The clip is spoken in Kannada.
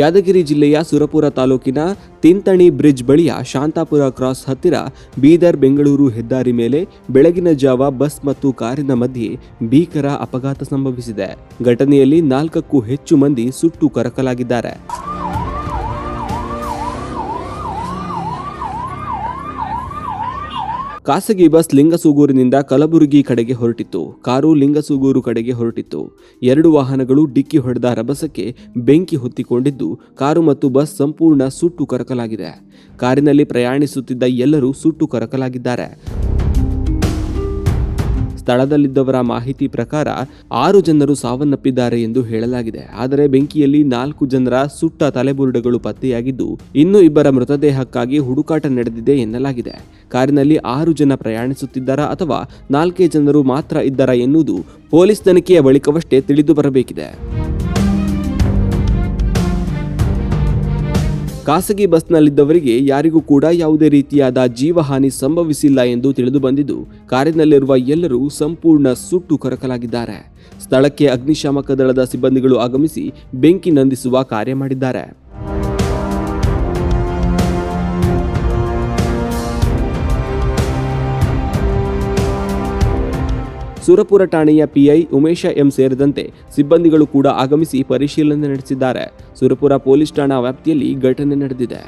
ಯಾದಗಿರಿ ಜಿಲ್ಲೆಯ ಸುರಪುರ ತಾಲೂಕಿನ ತಿಂತಣಿ ಬ್ರಿಡ್ಜ್ ಬಳಿಯ ಶಾಂತಾಪುರ ಕ್ರಾಸ್ ಹತ್ತಿರ ಬೀದರ್ ಬೆಂಗಳೂರು ಹೆದ್ದಾರಿ ಮೇಲೆ ಬೆಳಗಿನ ಜಾವ ಬಸ್ ಮತ್ತು ಕಾರಿನ ಮಧ್ಯೆ ಭೀಕರ ಅಪಘಾತ ಸಂಭವಿಸಿದೆ. ಘಟನೆಯಲ್ಲಿ 4ಕ್ಕೂ ಹೆಚ್ಚು ಮಂದಿ ಸುಟ್ಟು ಕರಕಲಾಗಿದ್ದಾರೆ. ಖಾಸಗಿ ಬಸ್ ಲಿಂಗಸೂಗೂರಿನಿಂದ ಕಲಬುರಗಿ ಕಡೆಗೆ ಹೊರಟಿತ್ತು. ಕಾರು ಲಿಂಗಸೂಗೂರು ಕಡೆಗೆ ಹೊರಟಿತ್ತು. 2 ವಾಹನಗಳು ಡಿಕ್ಕಿ ಹೊಡೆದ ರಭಸಕ್ಕೆ ಬೆಂಕಿ ಹೊತ್ತಿಕೊಂಡಿದ್ದು ಕಾರು ಮತ್ತು ಬಸ್ ಸಂಪೂರ್ಣ ಸುಟ್ಟು ಕರಕಲಾಗಿದೆ. ಕಾರಿನಲ್ಲಿ ಪ್ರಯಾಣಿಸುತ್ತಿದ್ದ ಎಲ್ಲರೂ ಸುಟ್ಟು ಕರಕಲಾಗಿದ್ದಾರೆ. ಸ್ಥಳದಲ್ಲಿದ್ದವರ ಮಾಹಿತಿ ಪ್ರಕಾರ 6 ಜನರು ಸಾವನ್ನಪ್ಪಿದ್ದಾರೆ ಎಂದು ಹೇಳಲಾಗಿದೆ. ಆದರೆ ಬೆಂಕಿಯಲ್ಲಿ 4 ಜನರ ಸುಟ್ಟ ತಲೆಬುರುಡೆಗಳು ಪತ್ತೆಯಾಗಿದ್ದು ಇನ್ನೂ 2 ಮೃತದೇಹಕ್ಕಾಗಿ ಹುಡುಕಾಟ ನಡೆದಿದೆ ಎನ್ನಲಾಗಿದೆ. ಕಾರಿನಲ್ಲಿ 6 ಜನ ಪ್ರಯಾಣಿಸುತ್ತಿದ್ದಾರಾ ಅಥವಾ 4 ಜನರು ಮಾತ್ರ ಇದ್ದಾರಾ ಎನ್ನುವುದು ಪೊಲೀಸ್ ತನಿಖೆಯ ಬಳಿಕವಷ್ಟೇ ತಿಳಿದು ಬರಬೇಕಿದೆ. ಖಾಸಗಿ ಬಸ್ನಲ್ಲಿದ್ದವರಿಗೆ ಯಾರಿಗೂ ಕೂಡ ಯಾವುದೇ ರೀತಿಯಾದ ಜೀವಹಾನಿ ಸಂಭವಿಸಿಲ್ಲ ಎಂದು ತಿಳಿದು ಬಂದಿದ್ದು ಕಾರಿನಲ್ಲಿರುವ ಎಲ್ಲರೂ ಸಂಪೂರ್ಣ ಸುಟ್ಟು ಕರಕಲಾಗಿದ್ದಾರೆ. ಸ್ಥಳಕ್ಕೆ ಅಗ್ನಿಶಾಮಕ ದಳದ ಸಿಬ್ಬಂದಿಗಳು ಆಗಮಿಸಿ ಬೆಂಕಿ ನಂದಿಸುವ ಕಾರ್ಯ ಮಾಡಿದ್ದಾರೆ. ಸುರಪುರ ಠಾಣೆಯ ಪಿಐ ಉಮೇಶ ಎಂ ಸೇರಿದಂತೆ ಸಿಬ್ಬಂದಿಗಳು ಕೂಡ ಆಗಮಿಸಿ ಪರಿಶೀಲನೆ ನಡೆಸಿದ್ದಾರೆ. ಸುರಪುರ ಪೊಲೀಸ್ ಠಾಣಾ ವ್ಯಾಪ್ತಿಯಲ್ಲಿ ಘಟನೆ ನಡೆದಿದೆ.